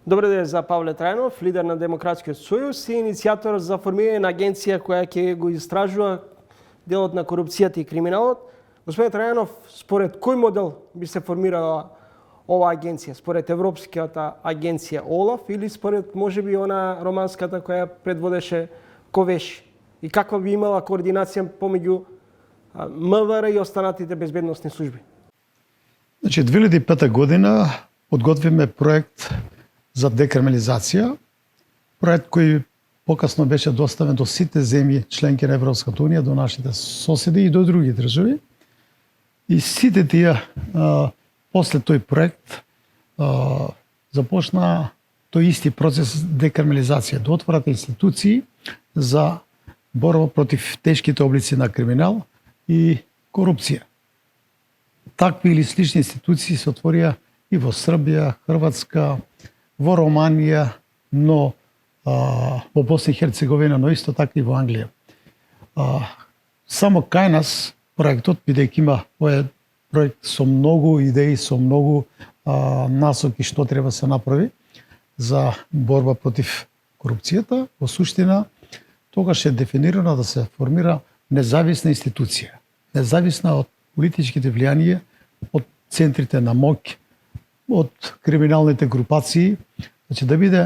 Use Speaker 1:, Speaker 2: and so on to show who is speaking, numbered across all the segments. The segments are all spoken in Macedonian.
Speaker 1: Добре ден за Павле Трајнов, лидер на Демократскиот сојуз и иницијатор за формирање на агенција која ќе го истражува делот на корупцијата и криминалот. Господин Трајнов, според кој модел би се формирала ова агенција? Според Европската агенција ОЛАФ или според можеби она романската која предводеше Ковеши? И каква би имала координација помеѓу МВР и останатите безбедносни служби?
Speaker 2: Значи, 2005 година подготвиме проект за декриминализација, проект кој покасно беше доставен до сите земји членки на Европската унија, до нашите соседи и до други држави. И сите тие после тој проект започна тој исти процес декриминализација, да отворат институции за борба против тешките облици на криминал и корупција. Такви или слични институции се отворија и во Србија, Хрватска, во Романија, но во Босна и Херцеговина, но исто така и во Англија. Само кај нас проектот, бидејќи има овој проект со многу идеи, со многу насоки што треба се направи за борба против корупцијата, во суштина тогаш е дефинирано да се формира независна институција, независна од политичките влијанија, од центрите на моќ, од криминалните групации, значи да биде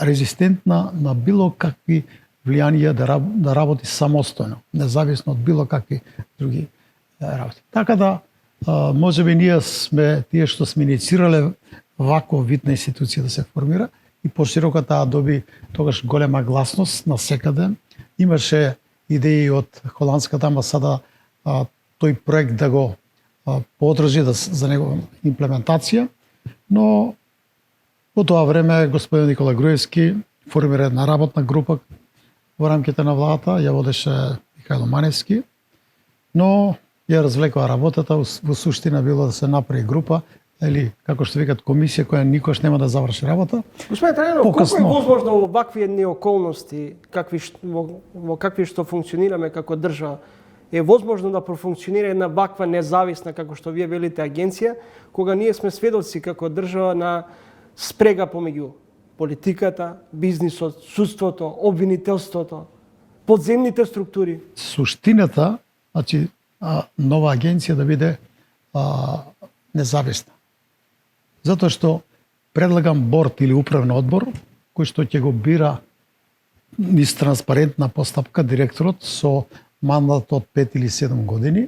Speaker 2: резистентна на било какви влијанија да работи самостојно, независно од било какви други работи. Така да, можеби ние сме тие што сме инициирале ваков вид на институција да се формира и пошироко таа доби тогаш голема гласност на секаде. Имаше идеи од холандската амбасада тој проект да го подржи за негова имплементација, но во тоа време господин Никола Груевски формира една работна група во рамките на владата, ја водеше Михајло Маневски, но ја развлекува работата, во суштина било да се направи група или како што викат комисија која никош нема да заврши работа.
Speaker 1: Господин Трајнов, колку е возможно во вакви едни околности, во какви што функционираме како држава, е возможно да профункционира една ваква независна, како што вие велите, агенција, кога ние сме сведоци како држава на спрега помеѓу политиката, бизнисот, судството, обвинителството, подземните структури?
Speaker 2: Суштината, значи, нова агенција да биде независна. Затоа што предлагам борд или управен одбор, кој што ќе го бира низ транспарентна постапка директорот со мандат од 5 или 7 години.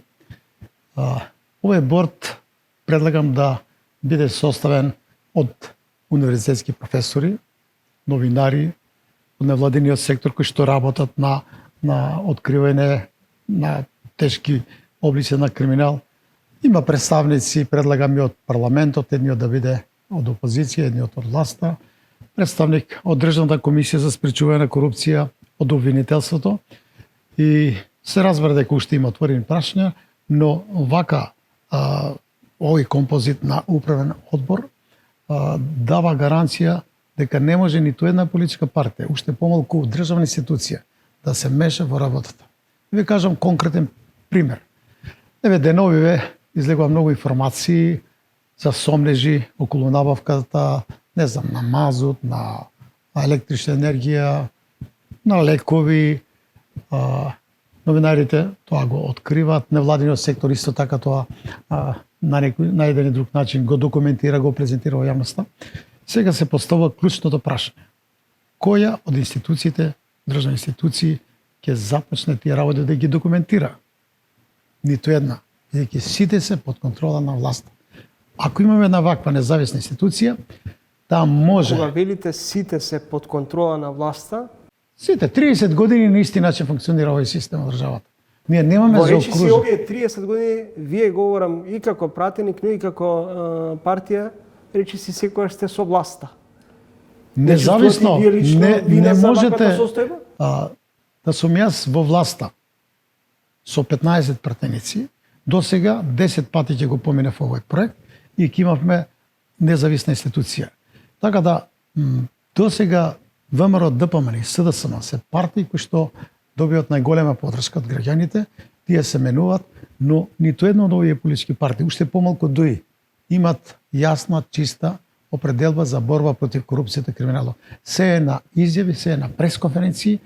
Speaker 2: Овој борд предлагам да биде составен од универзитетски професори, новинари, од невладиниот сектор кои што работат на откривање на тешки облици на криминал. Има представници, предлагам и од парламентот, едниот да биде од опозиција, едниот од власта, представник од Државната комисија за спречување на корупција, од обвинителството. И се разбира дека уште има отворени прашања, но вака овој композит на управен одбор дава гаранција дека не може ниту една политичка партија, уште помалку државна институција, да се меша во работата. Ви кажам конкретен пример. Еве деновиве излегува многу информации за сомнежи околу набавката, не знам, на мазут, на електрична енергија, на лекови. Новинарите тоа го откриваат, невладиниот сектор исто така тоа на еден и друг начин го документира, го презентира во јавноста. Сега се поставува клучното прашање. Која од институциите, државни институции, ќе започне тие работи да ги документира? Ниту една, бидејќи сите се под контрола на власта. Ако имаме една ваква независна институција, таа може...
Speaker 1: Кога велите сите се под контрола на власта,
Speaker 2: сите 30 години на исти начин функционира овој систем во државата. Ние немаме за окружок.
Speaker 1: Си овие 30 години, вие говорам и како пратеник, но и како партија, речи си секојаш сте со власта.
Speaker 2: Независно, не можете да сум јас во власта со 15 пратеници, до сега 10 пати ќе го поминев овој проект и ќе имавме независна институција. Така да, до сега ВМРО, ДПМН и СДСМ се партии кои што добиваат најголема поддршка од граѓаните, тие се менуваат, но ниту една од овие политички партии, уште помалку ДОИ, имат јасна, чиста определба за борба против корупцијата и криминалот. Се е на изјави, се е на пресконференции.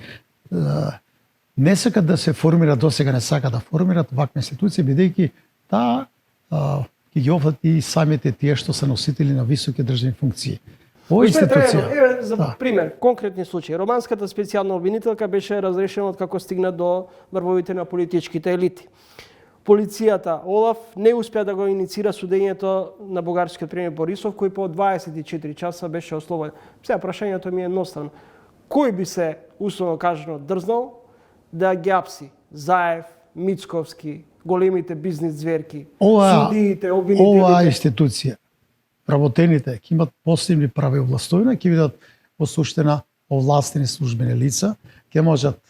Speaker 2: Не сакат да се формира, досега не сакат да формират ваква институција, бидејќи таа ќе ги офати и самите тие што се носители на високи државни функции. Ова институција.
Speaker 1: Еве за пример, конкретни случаи. Романската специјална обвинителка беше разрешена откако стигна до врвовите на политичките елити. Полицијата Олаф не успеа да го инициира судењето на бугарскиот премиер Борисов, кој по 24 часа беше ослободен. Сега прашањето ми е едноставно. Кој би се, условно кажано, дрзнал да ги апси Заев, Мицковски, големите бизнис зверки, судиите, обвинителите?
Speaker 2: Оваа институција, работените ќе имат посебни права и овластовина, ќе бидат во суштина овластени службени лица, ќе можат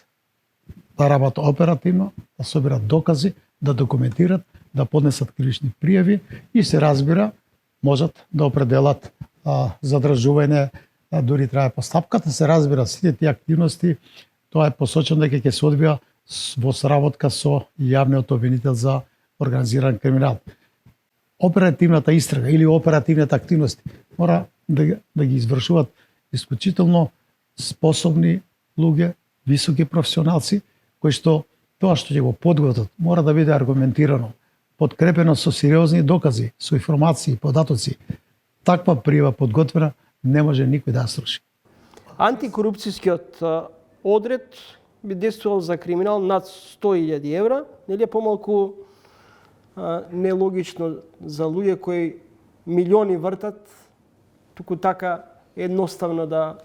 Speaker 2: да работат оперативно, да соберат докази, да документират, да поднесат кривични пријави и се разбира, можат да определат задржување, дури трае постапката, се разбира сите тие активности, тоа е посочено дека ќе се одвија во сработка со јавниот обвинител за организиран криминал. Оперативната истрага или оперативните активности мора да ги извршуваат исклучително способни луѓе, високи професионалци, кои што тоа што ќе го подготват мора да биде аргументирано, подкрепено со сериозни докази, со информации, податоци. Таква пријава подготвена не може никој да ја сруши.
Speaker 1: Антикорупцијскиот одред би действувал за криминал над 100.000 евра, нели е помалку нелогично за луѓе кои милиони вртат, туку така едноставно да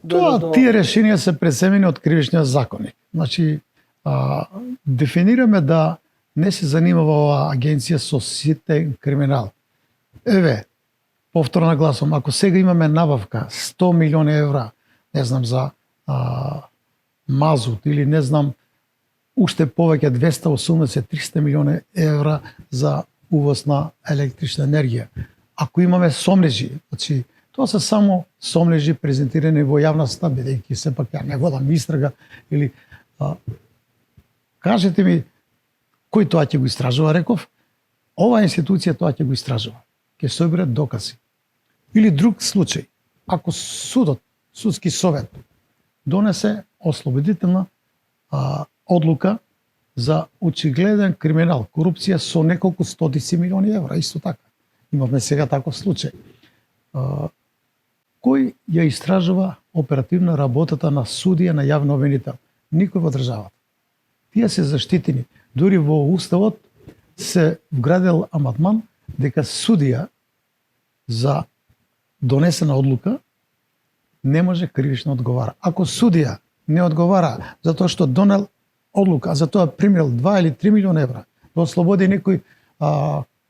Speaker 2: Тие решенија се преземени од кривичниот законник. Значи, дефинираме да не се занимава оваа агенција со ситен криминал. Еве, повторно нагласувам, ако сега имаме набавка 100 милиони евра, не знам за мазут или не знам уште повеќе 280-300 милиони евра за увоз на електрична енергија. Ако имаме сомнежи, значи тоа се само сомнежи презентирани во јавноста, бидејќи сепак ја не водам истрага или кажете ми кој тоа ќе го истражува, реков, оваа институција тоа ќе го истражува. Ќе соберат докази. Или друг случај, ако судски совет донесе ослободителна одлука за очигледен криминал, корупција со неколку стотици милиони евра, исто така. Имаме сега таков случај. Кој ја истражува оперативна работата на судија на јавно обвинител? Никој во државата. Тие се заштитени. Дури во Уставот се вградил амандман дека судија за донесена одлука не може кривично одговара. Ако судија не одговара за тоа што донел одлука, а за тоа примил 2 или 3 милиона евра, да ослободи некој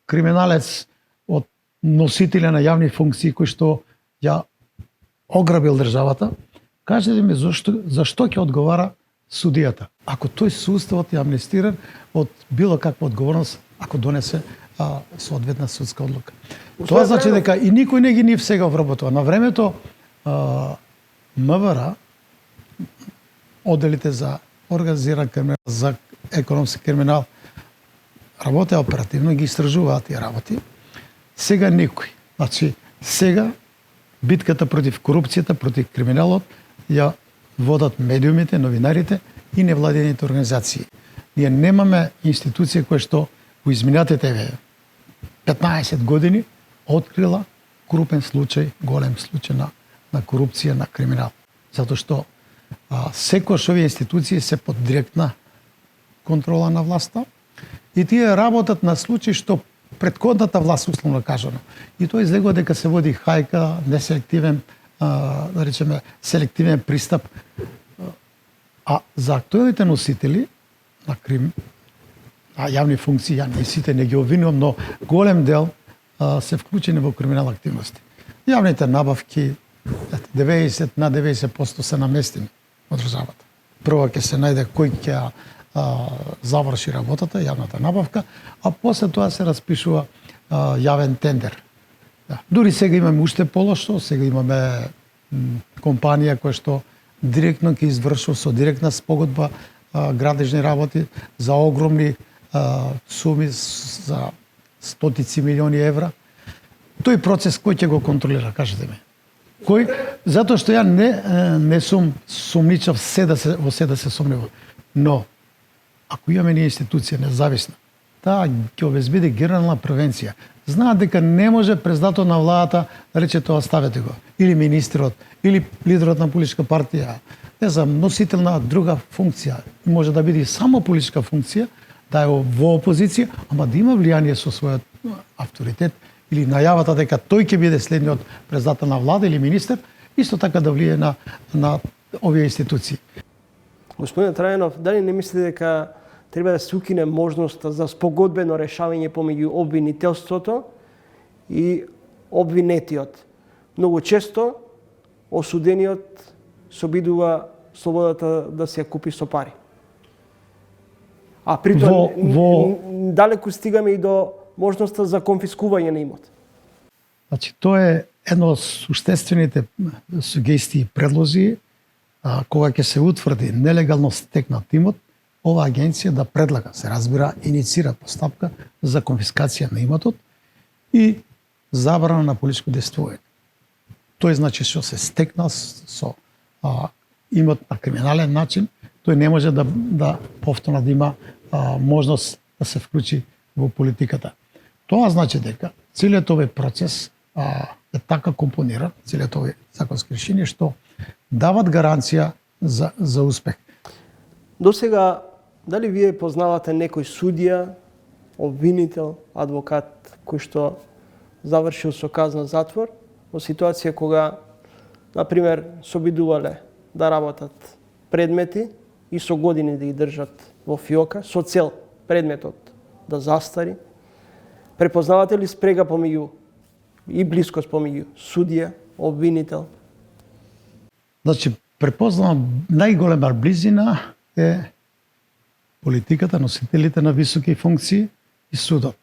Speaker 2: криминалец од носителя на јавни функции кој што ја ограбил државата, кажете ми зашто ќе одговара судијата, ако тој суставот е амнестиран од било каква одговорност ако донесе соодветна судска одлука. Тоа значи дека и никој не ги нив сега вработува. На времето МВР, оделите за организиран криминал, за економски криминал, работеа оперативно, ги истражуваат тие работи. Сега никој. Значи, сега битката против корупцијата, против криминалот ја водат медиумите, новинарите и невладените организации. Ние немаме институција која што во изминатите 15 години открила крупен случај, голем случај на корупција, на криминал. Затоа што секојаш овие институции се под директна контрола на власта и тие работат на случај што претходната власт, условно кажано. И тоа излегува дека се води хајка, неселективен, да речеме, селективен пристап. А за актуелните носители на јавни функции, ја не сите не ги обвинувам, но голем дел се вклучени во криминал активности. Јавните набавки, 90% се наместени од државата. Прво ќе се најде кој ќе заврши работата, јавната набавка, а после тоа се распишува јавен тендер. Дури сега имаме уште полошо, сега имаме компанија која што директно ќе извршува со директна спогодба градежни работи за огромни суми, за стотици милиони евра. Тој процес кој ќе го контролира, кажете ми? Кој? Затоа што ја не сум сумничав во се да се сомневам. Но ако имаме ние институција независна, таа ќе обезбеди генерална превенција. Знаат дека не може председател на владата да рече тоа ставете го, или министрот, или лидерот на политичка партија, не знам, носител на друга функција, може да биде само политичка функција, да е во опозиција, ама да има влијание со својот авторитет или најавата дека тој ќе биде следниот председател на влада или министер, исто така да влие на овие институции.
Speaker 1: Господин Трајанов, дали не мислите дека треба да се укине можноста за спогодбено решавање помеѓу обвинителството и обвинетиот? Многу често осудениот се обидува слободата да се ја купи со пари. А при тоа далеку стигаме и до можноста за конфискување на имот.
Speaker 2: Значи, тоа е едно од суштествените сугестии и предлози, кога ќе се утврди нелегално стекнат имот, ова агенција да предлага, се разбира, иницира постапка за конфискација на имотот и забрана на политичко действување. Тој значи што се стекнал со имот на криминален начин, тој не може да повторно да има можност да се вклучи во политиката. Тоа значи дека целиот овој процес е така компониран, целиот овој законски решение, што дават гаранција за успех.
Speaker 1: До сега, дали вие познавате некој судија, обвинител, адвокат, кој што завршил со казна затвор, во ситуација кога, например, се обидувале да работат предмети и со години да ги држат во фиока, со цел предметот да застари? Препознавате ли спрега помеѓу и блискост помеѓу судија, обвинител?
Speaker 2: Значи, препознавам најголема близина е политиката, носителите на високи функции и судот.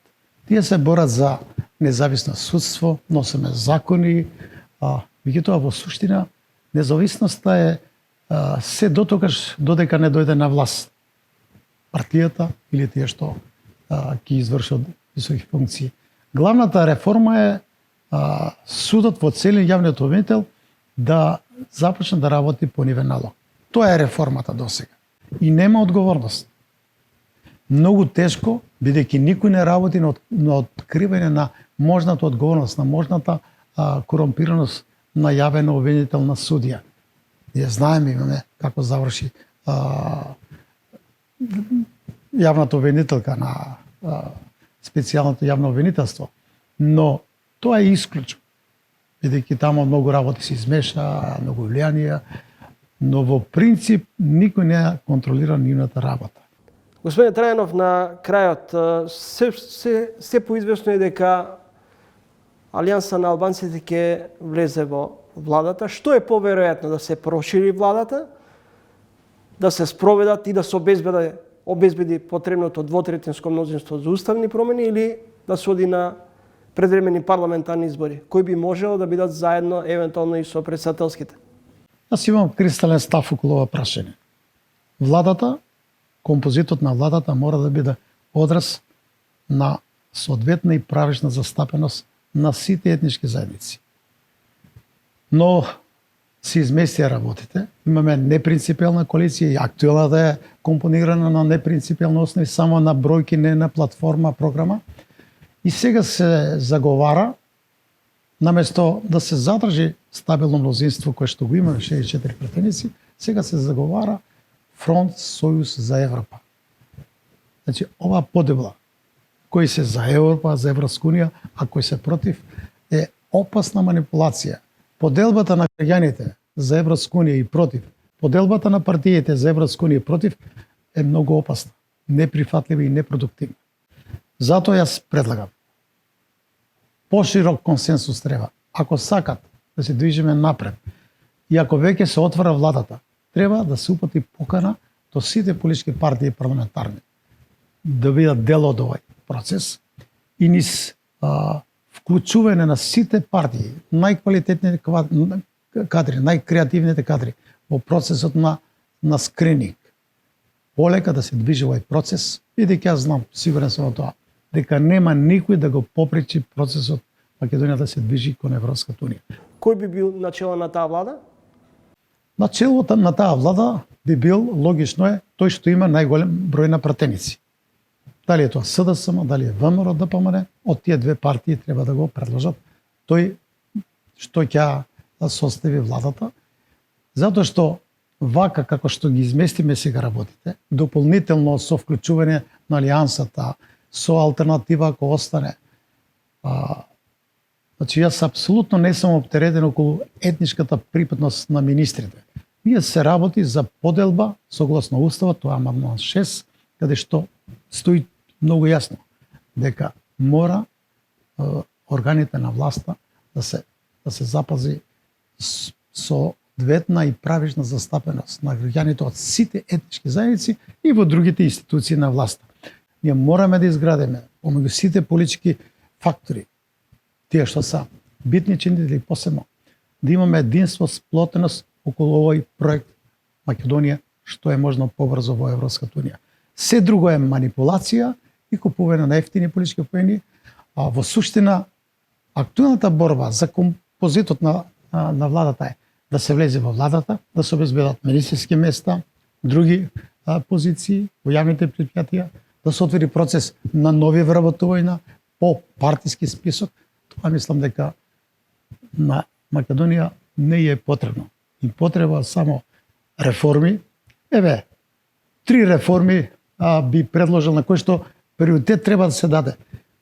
Speaker 2: Тие се борат за независно судство, носиме закони, меѓутоа во суштина независноста е се дотогаш додека не дојде на власт партијата или тие што ќе извршат високи функции. Главната реформа е судот во целиот јавниот обвинител да започне да работи по нивен налог. Тоа е реформата досега. И нема одговорност. Многу тешко, бидејќи никој не работи на откривање на можната одговорност, на можната корумпираност на јавен обвинител на судија. Ние знаеме, имаме како заврши јавната обвинителка на специјалното јавно обвинителство. Но тоа е исклучено, бидејќи таму многу работи се измеша, многу влијанија, но во принцип никој не контролира нивната работа.
Speaker 1: Господин Трајанов, на крајот, се поизвестно е дека Алијанса на албанците ќе влезе во владата. Што е поверојатно, да се прошири владата, да се спроведат и да се обезбеди потребното двотретинско мнозинство за уставни промени, или да се оди на предвремени парламентарни избори, кои би можело да бидат заедно евентуално и со претседателските?
Speaker 2: Јас имам кристален став околу ова прашање. Владата, композитот на владата мора да биде одраз на соодветна и правична застапеност на сите етнички заедници. Но се изместија работите. Имаме непринципиална коалиција и актуелната е компонирана на непринципиална основи, само на бројки, не на платформа, програма. И сега се заговара, наместо да се задржи стабилно мнозинство кое што го имаме 64 претеници, сега се заговара фронт Сојуз за Европа. Значи, ова подебла, кои се за Европа, за Европска унија, а кои се против, е опасна манипулација. Поделбата на граѓаните за Европска унија и против, поделбата на партиите за Европска унија и против е многу опасна, неприфатлива и непродуктивна. Затоа јас предлагам поширок консенсус треба. Ако сакат да се движиме напред и ако веќе се отвора владата, треба да се упати покана до сите политички партии и парламентарни да бидат дел од овој процес и низ вклучување на сите партии, најквалитетните кадри, најкреативните кадри во процесот на скрининг. Полека да се движи овој процес, бидејќи јас знам, сигурен сум во тоа, дека нема никој да го попречи процесот Македонија да се движи кон Европската унија.
Speaker 1: Кој би бил начело на таа влада?
Speaker 2: Начелото на таа влада би бил, логично е, тој што има најголем број на пратеници. Дали е тоа СДСМ, дали е ВМРО, ДПМН, од тие две партии треба да го предложат тој што ќе состави владата, затоа што вака како што ги изместиме сега работите, дополнително со вклучување на алијансата, со алтернатива ако остане. Значи јас апсолутно не сум оптеретен околу етничката припадност на министрите. Ние се работи за поделба согласно уставот, тоа амандман 6, каде што стои многу јасно дека мора органите на власта да се запази соодветна и правишна застапеност на граѓаните од сите етнички заедници и во другите институции на власта. Ние мораме да изградиме помеѓу сите политички фактори, тие што се битни чинители посебно, да имаме единство, сплотеност околу овој проект Македонија, што е можно побрзо во Европската унија. Се друго е манипулација и купување на ефтини политички поени, а во суштина актуелната борба за композитот на владата е да се влезе во владата, да се обезбедат министерски места, други позиции во јавните предпријатија, да се отвори процес на нови вработувања по партиски список. Тоа мислам дека на Македонија не е потребно. Им потреба само реформи. Еве, 3 реформи би предложил на кои што приоритет треба да се даде,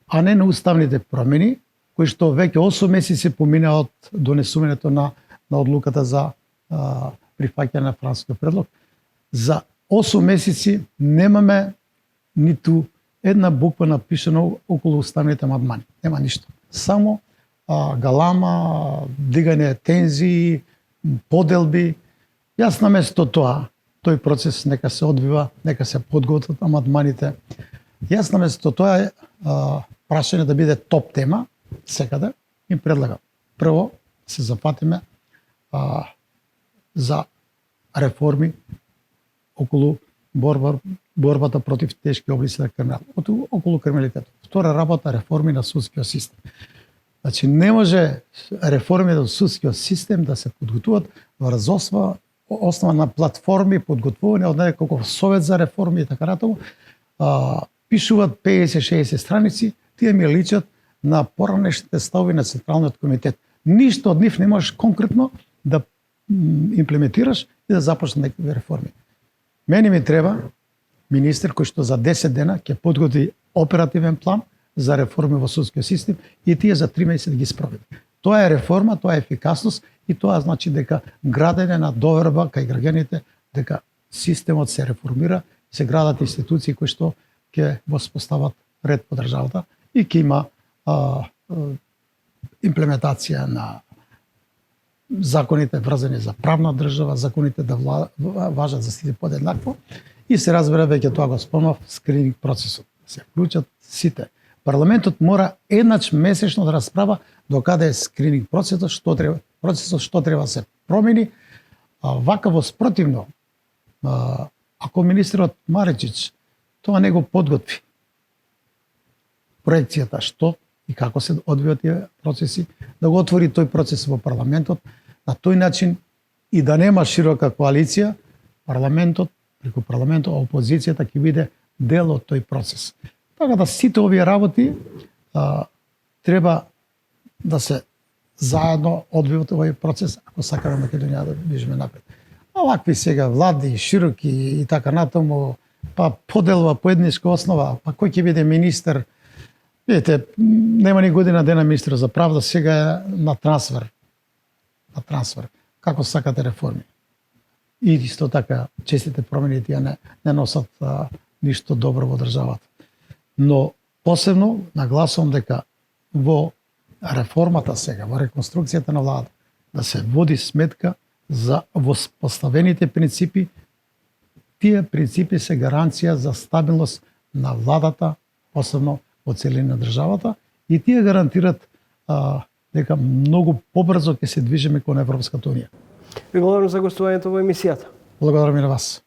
Speaker 2: а не на уставните промени, кои што веќе 8 месеци помина од донесувањето на одлуката за прифаќање на францускиот предлог. За 8 месеци немаме ниту една буква напишано околу уставните амандмани. Нема ништо. Само галама, дигање тензии, поделби. Јас наместо тоа, тој процес нека се одвива, нека се подготват амандманите. Јас наместо тоа прашање да биде топ тема секаде и предлагам. Прво се запатиме за реформи околу борбата против тешки облици на криминалот, околу криминалитетот. Втора работа реформи на судскиот систем. Значи не може реформи на судскиот систем да се подготвуваат врз основа на платформи, подготвување од неколку совет за реформи и така натаму. Пишуваат 50-60 страници, тие ми личат на поранешните ставови на Централниот комитет. Ништо од нив не можеш конкретно да имплементираш и да започнеш некакви реформи. Мене ми треба министер кој што за 10 дена ќе подготви оперативен план за реформи во судскиот систем и тие за 3 месеци да ги спроведе. Тоа е реформа, тоа е ефикасност и тоа значи дека градење на доверба кај граѓаните дека системот се реформира, се градат институции кои што ќе воспостават ред по државата и ќе има имплементација на законите врзани за правна држава, законите да важат за сите подеднакво и се разбира веќе тоа го спомнав скрининг процесот. Се вклучат сите. Парламентот мора еднаш месечно да расправа докаде е скрининг процесот, што треба да се промени. Вака во спротивно, ако министерот Маричич тоа не го подготви проекцијата што и како се одвиваат тие процеси, да го отвори тој процес во парламентот, на тој начин и да нема широка коалиција, парламентот, преку парламентот, опозицијата ќе биде дел од тој процес. Така да сите овие работи треба да се заедно одвиват овој процес, ако сакаме Македонија да движиме напред. Овакви сега влади, широки и така натаму, па поделба по етничка основа, па кој ќе биде министер. Видите, нема ни година дена министер за правда, сега е на трансфер. На трансфер. Како сакате реформи. И исто така, честите промени тие не носат ништо добро во државата. Но посебно нагласувам дека во реформата сега, во реконструкцијата на владата, да се води сметка за воспоставените принципи. Тие принципи се гаранција за стабилност на владата, посебно во целина на државата, и тие гарантират дека многу побрзо ќе се движиме кон Европската унија.
Speaker 1: Ви благодарам за гостувањето во емисијата.
Speaker 2: Благодарам и на вас.